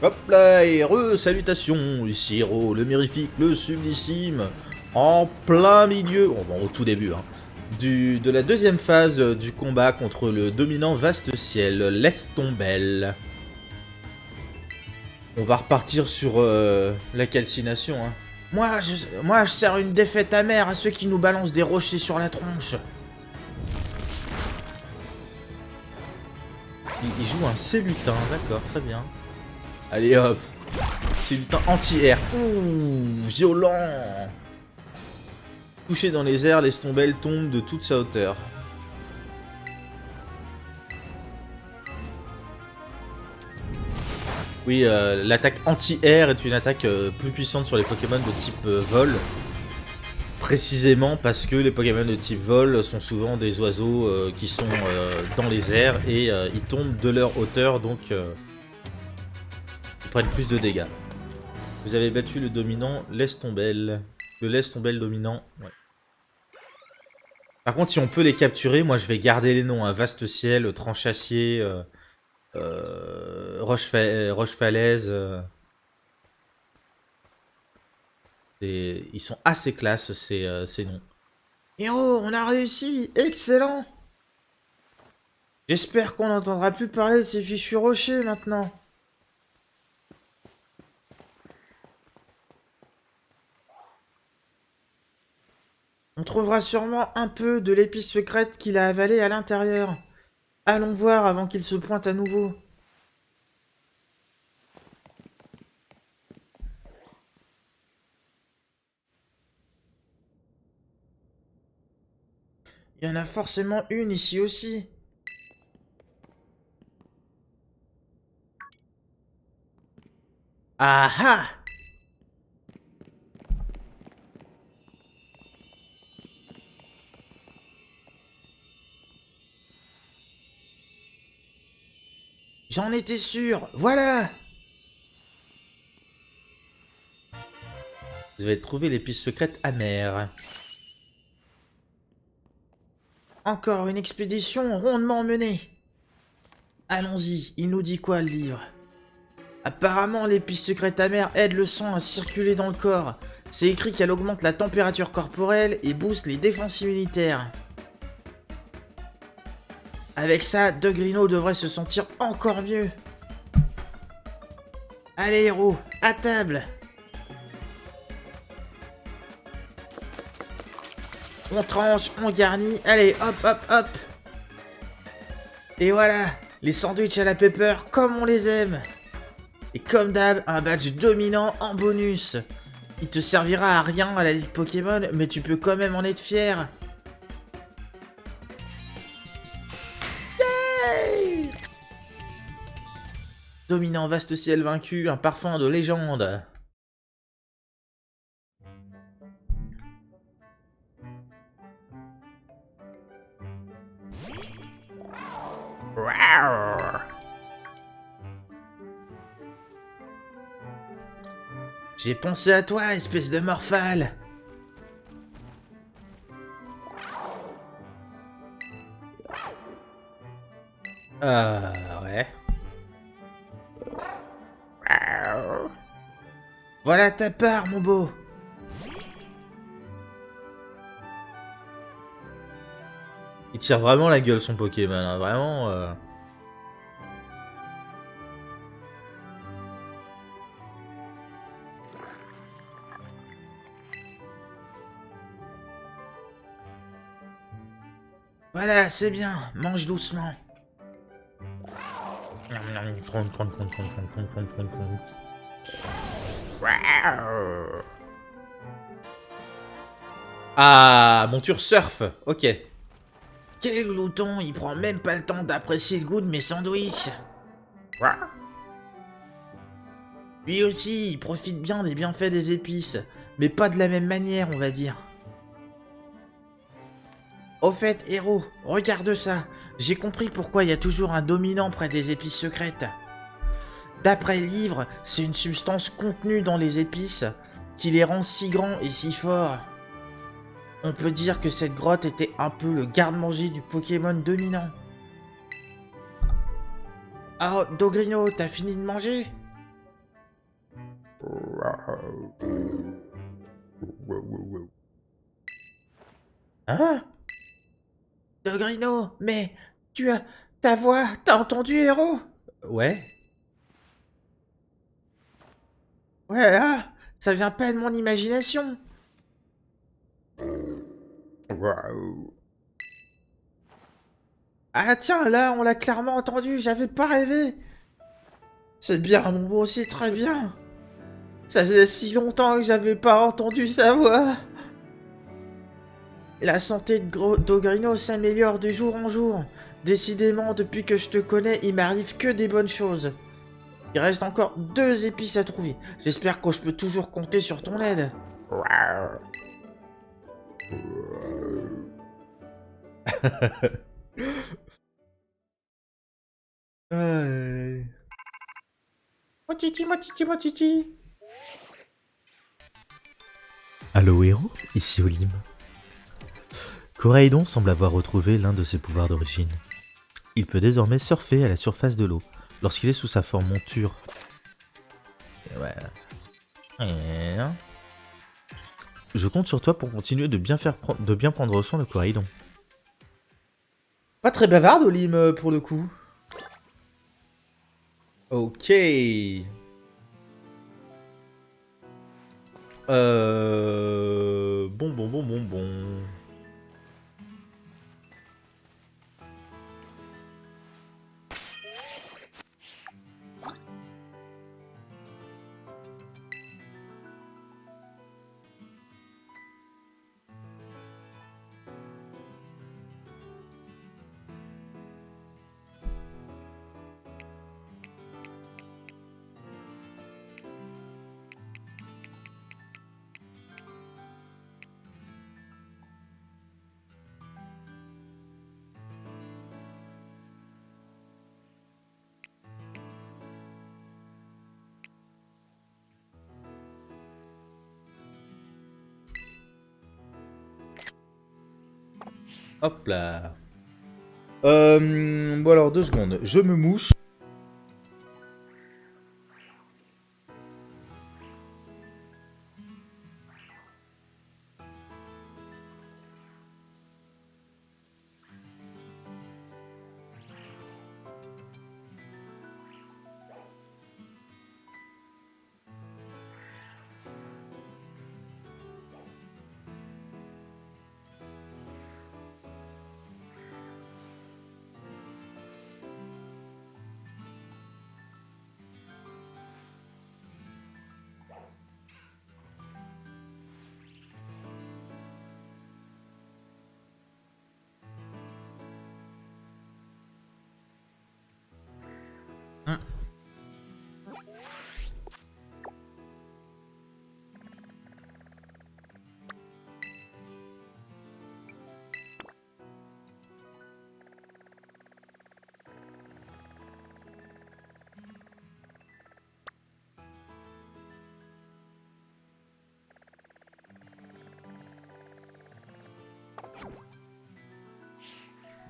Hop là, et salutations, ici Hero, le mirifique, le sublissime, en plein milieu, bon, au tout début, hein, de la deuxième phase du combat contre le dominant vaste ciel, l'Estombel. On va repartir sur la calcination, hein. Moi, je sers une défaite amère à ceux qui nous balancent des rochers sur la tronche. Il joue un Célutin, d'accord, très bien. Allez hop, Célutin anti-air. Ouh, violent. Touché dans les airs, l'Estombel tombe de toute sa hauteur. Oui, l'attaque anti-air est une attaque plus puissante sur les Pokémon de type vol. Précisément parce que les Pokémon de type vol sont souvent des oiseaux qui sont dans les airs et ils tombent de leur hauteur, donc ils prennent plus de dégâts. Vous avez battu le dominant l'Estombel. Le l'Estombel dominant, ouais. Par contre, si on peut les capturer, moi je vais garder les noms, hein. Vaste ciel, Tranchacier, Roche-Falaise. Ils sont assez classe ces noms. Héros, on a réussi! Excellent! J'espère qu'on n'entendra plus parler de ces fichus rochers maintenant. On trouvera sûrement un peu de l'épice secrète qu'il a avalée à l'intérieur. Allons voir avant qu'il se pointe à nouveau. Il y en a forcément une ici aussi. Ah ah! J'en étais sûr, voilà! Vous avez trouvé l'épice secrète amère. Encore une expédition rondement menée. Allons-y, il nous dit quoi le livre? Apparemment, l'épice secrète amère aide le sang à circuler dans le corps. C'est écrit qu'elle augmente la température corporelle et booste les défenses immunitaires. Avec ça, Dogrino devrait se sentir encore mieux. Allez héros, à table! On tranche, on garnit, allez hop hop hop! Et voilà, les sandwichs à la pepper comme on les aime! Et comme d'hab, un badge dominant en bonus. Il te servira à rien à la Ligue Pokémon, mais tu peux quand même en être fier. Yay! Dominant vaste ciel vaincu, un parfum de légende. J'ai pensé à toi, espèce de morphale. Ouais. Voilà ta part, mon beau. Il tire vraiment la gueule, son Pokémon, hein, vraiment. Voilà, c'est bien, mange doucement. Ah, monture surf, ok. Quel glouton, il prend même pas le temps d'apprécier le goût de mes sandwichs. Lui aussi, il profite bien des bienfaits des épices, mais pas de la même manière, on va dire. Au fait, héros, regarde ça. J'ai compris pourquoi il y a toujours un dominant près des épices secrètes. D'après le livre, c'est une substance contenue dans les épices qui les rend si grands et si forts. On peut dire que cette grotte était un peu le garde-manger du Pokémon dominant. Ah, Dogrino, t'as fini de manger? Hein? Dogrino, mais tu as ta voix, t'as entendu, héros? Ouais. Ouais, ah, ça vient pas de mon imagination. Ah tiens, là, on l'a clairement entendu, j'avais pas rêvé. C'est bien, mon beau, c'est très bien. Ça faisait si longtemps que j'avais pas entendu sa voix. La santé de Dogrino s'améliore de jour en jour. Décidément, depuis que je te connais, il m'arrive que des bonnes choses. Il reste encore 2 épices à trouver. J'espère que je peux toujours compter sur ton aide. Motiti, motiti, motiti. Allô héros, ici Olim. Coraidon semble avoir retrouvé l'un de ses pouvoirs d'origine. Il peut désormais surfer à la surface de l'eau, lorsqu'il est sous sa forme monture. Et ouais. Je compte sur toi pour continuer de bien prendre soin de Coraidon. Pas très bavarde, Olim, pour le coup. Ok. Bon. Hop là. Bon alors 2 secondes. Je me mouche.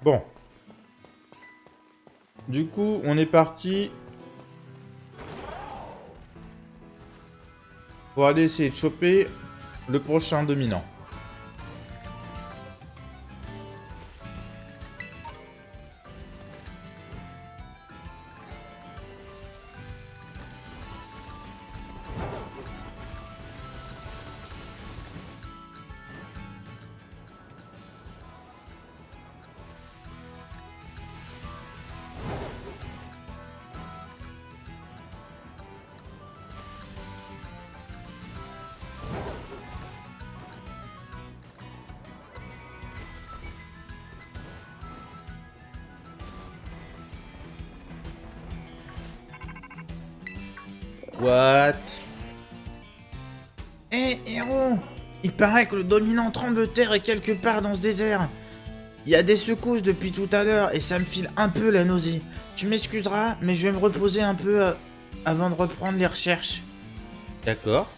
Bon. Du coup, on est parti pour aller essayer de choper le prochain dominant. What? Eh, héros! Il paraît que le dominant tremble de terre est quelque part dans ce désert. Il y a des secousses depuis tout à l'heure et ça me file un peu la nausée. Tu m'excuseras, mais je vais me reposer un peu avant de reprendre les recherches. D'accord.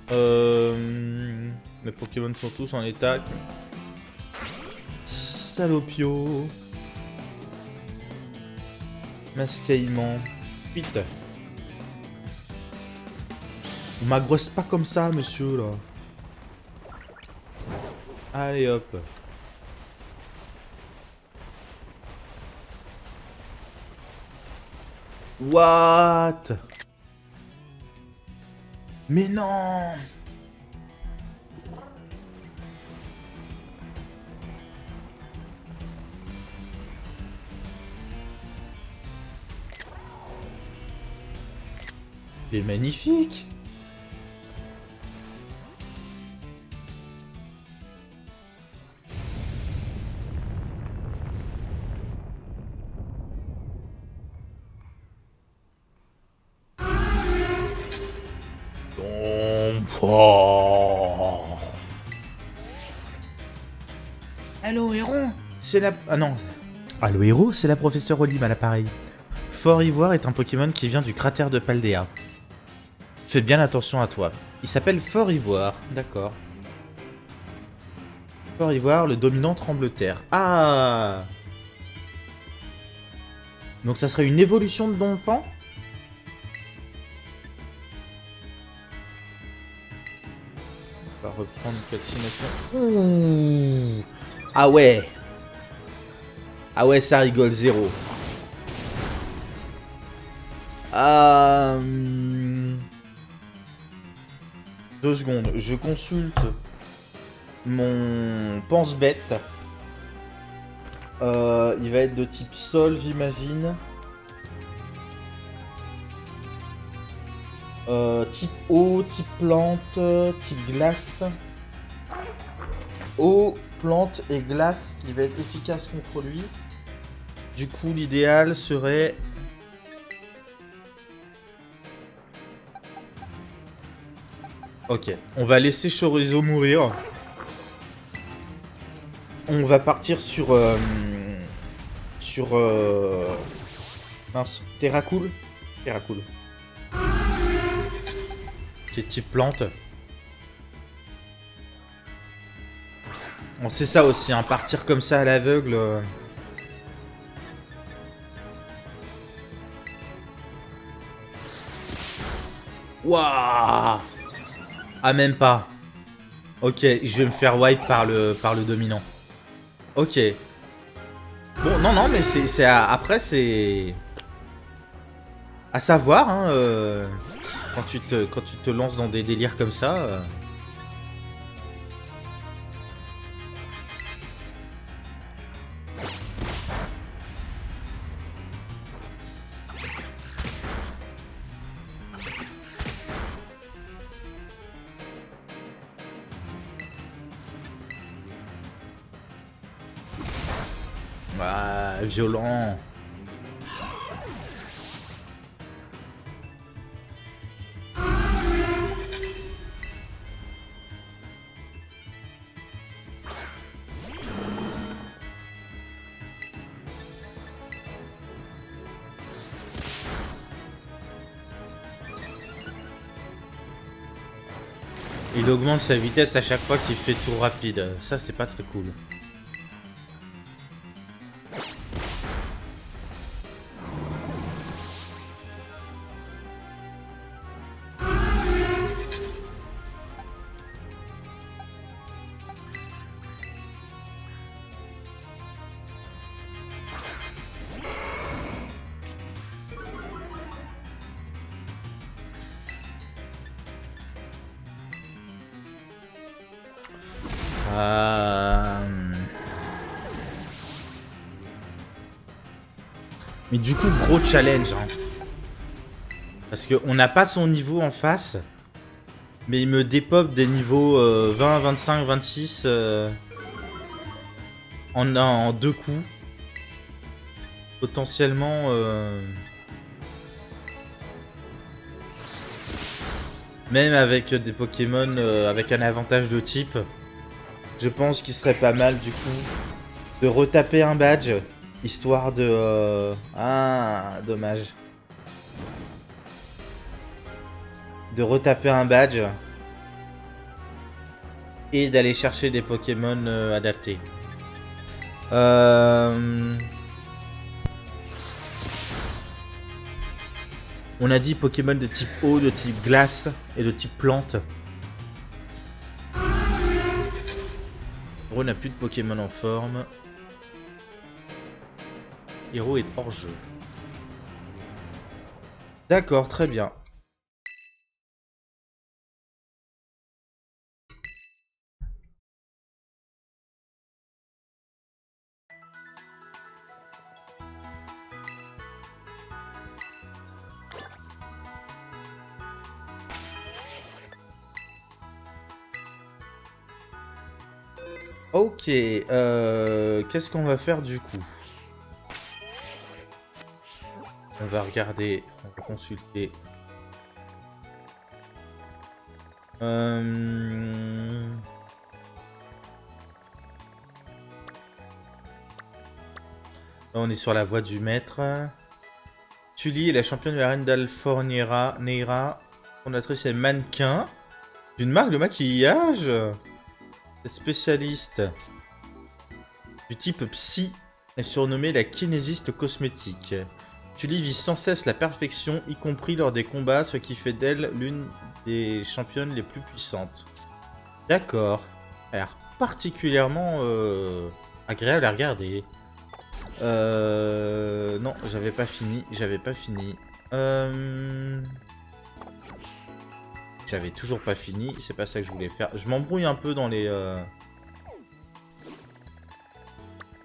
Mes Pokémon sont tous en état. Salopio. Mascaillement. Vite. On m'agrosse pas comme ça, monsieur, là. Allez, hop. What? Mais non! Il est magnifique! Fort. Allô, héros? C'est la... Ah non. Allô héros, c'est la professeure Olim à l'appareil. Fort Ivoire est un Pokémon qui vient du cratère de Paldea. Fais bien attention à toi. Il s'appelle Fort Ivoire, d'accord. Fort Ivoire, le dominant tremble-terre. Ah! Donc ça serait une évolution de Donphan? On va reprendre une vaccination. Ouh. Ah ouais! Ah ouais, ça rigole zéro. Ah... 2 secondes, je consulte mon pense-bête. Il va être de type sol, j'imagine. Type eau, type plante, type glace. Eau, plante et glace qui va être efficace contre lui. Du coup, l'idéal serait... Ok, on va laisser Chorizo mourir. On va partir sur... mince, Terracool. Terracool. Qui est type plante. Bon, c'est ça aussi, hein, partir comme ça à l'aveugle... Waouh! Ah, même pas. Ok, je vais me faire wipe par le dominant. Ok. Bon, non, mais c'est après, c'est... à savoir, hein, quand tu te lances dans des délires comme ça... Ah, violent. Il augmente sa vitesse à chaque fois qu'il fait tour rapide. Ça, c'est pas très cool. Mais du coup, gros challenge. Hein. Parce qu'on n'a pas son niveau en face. Mais il me dépop des niveaux 20, 25, 26 en 2 coups. Potentiellement... même avec des Pokémon avec un avantage de type. Je pense qu'il serait pas mal du coup de retaper un badge. Histoire de... Ah, dommage. De retaper un badge. Et d'aller chercher des Pokémon adaptés. On a dit Pokémon de type eau, de type glace et de type plante. Hero n'a plus de Pokémon en forme. Hero est hors jeu. D'accord, très bien. Ok, qu'est-ce qu'on va faire du coup? On va regarder, on va consulter. Là, on est sur la voie du maître. Tully est la championne de la reine d'Alforneira, Neira, fondatrice et mannequin d'une marque de maquillage. Cette spécialiste du type psy est surnommée la kinésiste cosmétique. Tully vise sans cesse la perfection, y compris lors des combats, ce qui fait d'elle l'une des championnes les plus puissantes. D'accord. Elle a l'air particulièrement agréable à regarder. Non, j'avais pas fini. J'avais toujours pas fini. C'est pas ça que je voulais faire. Je m'embrouille un peu dans les...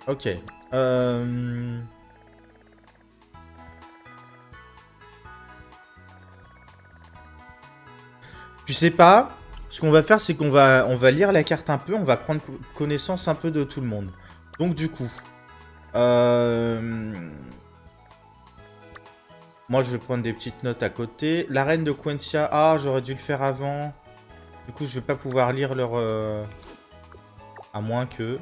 Ok. Tu sais pas, ce qu'on va faire, c'est qu'on va lire la carte un peu, on va prendre connaissance un peu de tout le monde. Donc du coup, moi je vais prendre des petites notes à côté. La reine de Quentia, ah j'aurais dû le faire avant. Du coup je vais pas pouvoir lire leur... À moins que...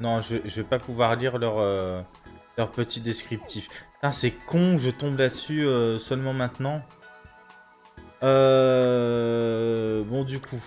Non, je vais pas pouvoir lire leur petit descriptif. Putain, c'est con, je tombe là-dessus seulement maintenant. Bon, du coup.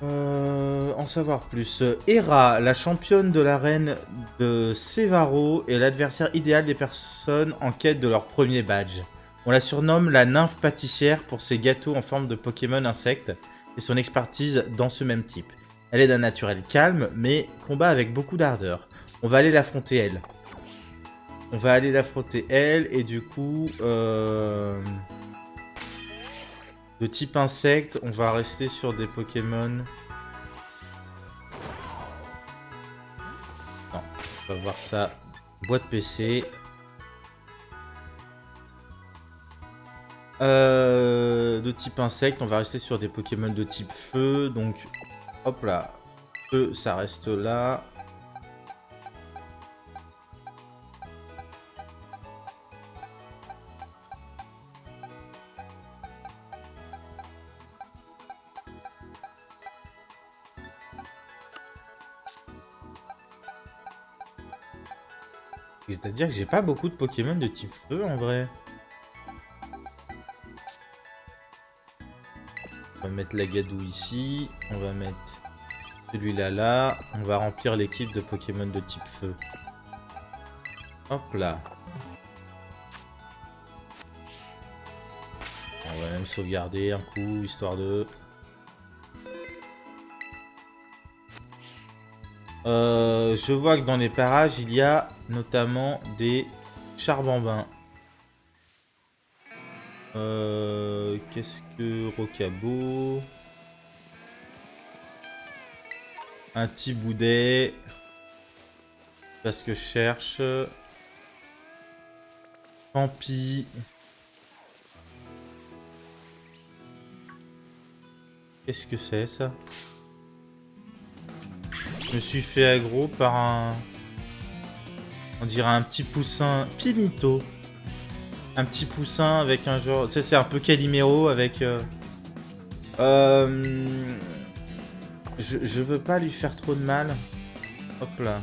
En savoir plus. Hera, la championne de l'arène de Sevaro, est l'adversaire idéal des personnes en quête de leur premier badge. On la surnomme la nymphe pâtissière pour ses gâteaux en forme de Pokémon insectes et son expertise dans ce même type. Elle est d'un naturel calme, mais combat avec beaucoup d'ardeur. On va aller l'affronter elle. Et du coup... de type insecte, on va rester sur des Pokémon... Non, on va voir ça. Boîte PC. De type insecte, on va rester sur des Pokémon de type feu. Donc, hop là. Feu, ça reste là. C'est-à-dire que j'ai pas beaucoup de Pokémon de type feu en vrai. On va mettre la Gadou ici. On va mettre celui-là là. On va remplir l'équipe de Pokémon de type feu. Hop là. On va même sauvegarder un coup, histoire de... je vois que dans les parages, il y a notamment des charbambins. Qu'est-ce que Rocabo? Un petit boudet. C'est ce que je cherche. Tant pis. Qu'est-ce que c'est ça? Je me suis fait aggro par un... On dirait un petit poussin Pimito. Un petit poussin avec un genre... Tu sais, c'est un peu Calimero avec... Je veux pas lui faire trop de mal. Hop là.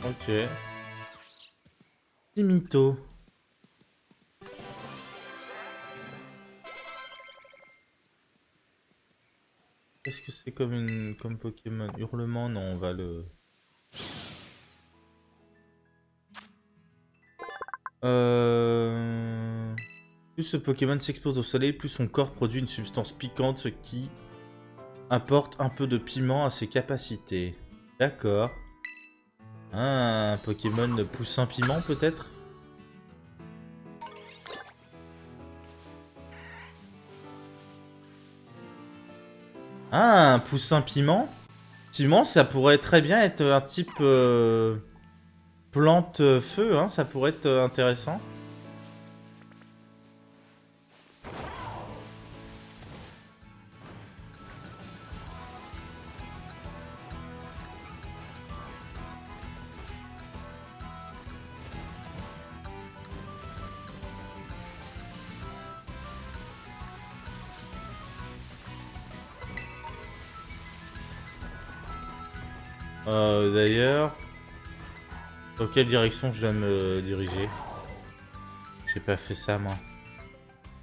Ok. Pimito. Qu'est-ce que c'est comme Pokémon? Hurlement, non, on va le... Plus ce Pokémon s'expose au soleil, plus son corps produit une substance piquante, ce qui apporte un peu de piment à ses capacités. D'accord. Ah, un Pokémon poussin piment peut-être? Ah, un poussin piment? Piment, ça pourrait très bien être un type plante feu, hein, ça pourrait être intéressant. D'ailleurs, dans quelle direction je dois me diriger? J'ai pas fait ça moi.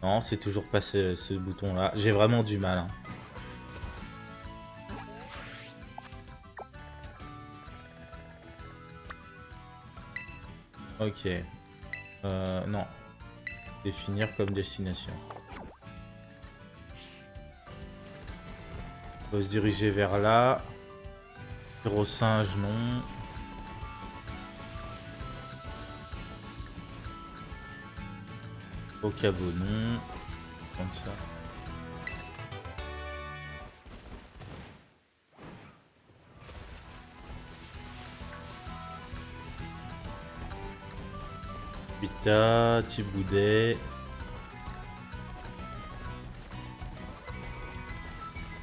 Non, c'est toujours pas ce bouton-là. J'ai vraiment du mal. Hein. Ok. Non. Définir comme destination. On va se diriger vers là. Gros singe, non. Au cabot, non. Comme ça. Pita, Tiboudet.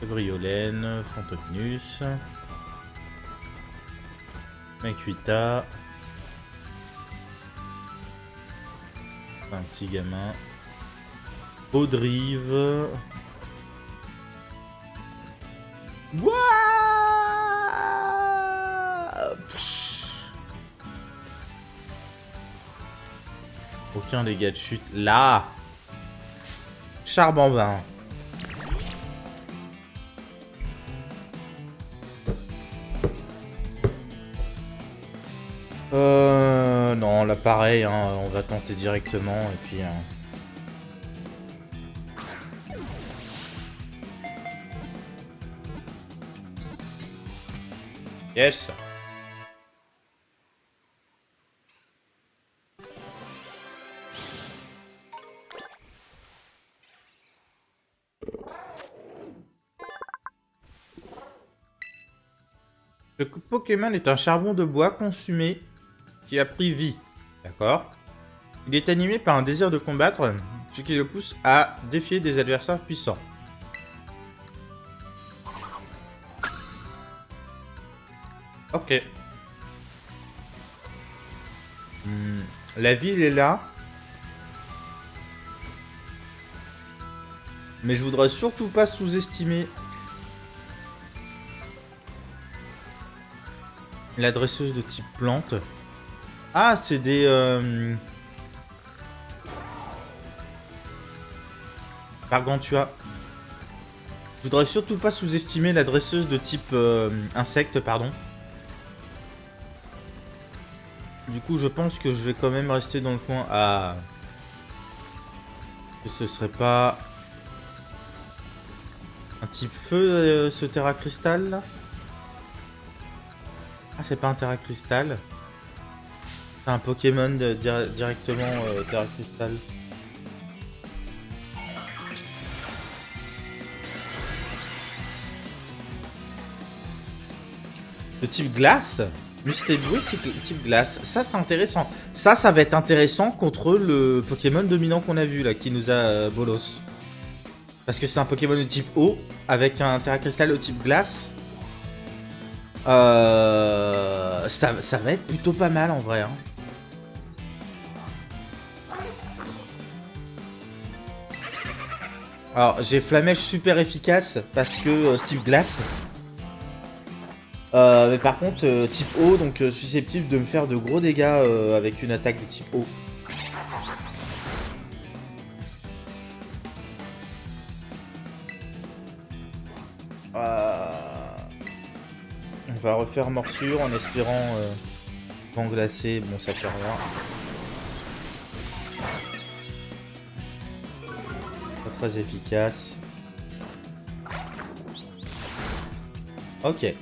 Briolène, Fontainus. Makuita. Un petit gamin. Audrive. Wouah! Aucun dégât de chute. Là! Charbambin. Non, là pareil, hein, on va tenter directement et puis... Yes. Ce Pokémon est un charbon de bois consumé qui a pris vie. D'accord. Il est animé par un désir de combattre, ce qui le pousse à défier des adversaires puissants. Ok. La ville est là. Mais je voudrais surtout pas sous-estimer la dresseuse de type plante. Ah, c'est des... Gargantua. Je voudrais surtout pas sous-estimer la dresseuse de type insecte, pardon. Du coup, je pense que je vais quand même rester dans le coin. Ah. Ce serait pas... un type feu, ce Terra Cristal, là? Ah, c'est pas un Terra Cristal. C'est un Pokémon directement Terra Cristal. De type glace? Mustébué type glace. Ça, c'est intéressant. Ça va être intéressant contre le Pokémon dominant qu'on a vu, là, qui nous a bolos. Parce que c'est un Pokémon de type eau, avec un Terra Cristal de type glace. Ça va être plutôt pas mal, en vrai, hein. Alors, j'ai Flamèche super efficace, parce que type glace. Mais par contre, type eau, donc susceptible de me faire de gros dégâts avec une attaque de type eau. On va refaire morsure en espérant vent glacé. Bon, ça fait rien. Pas très efficace. Ok.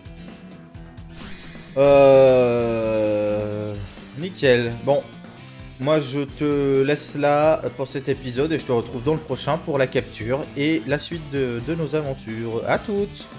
Nickel. Bon. Moi, je te laisse là pour cet épisode et je te retrouve dans le prochain pour la capture et la suite de nos aventures. À toutes!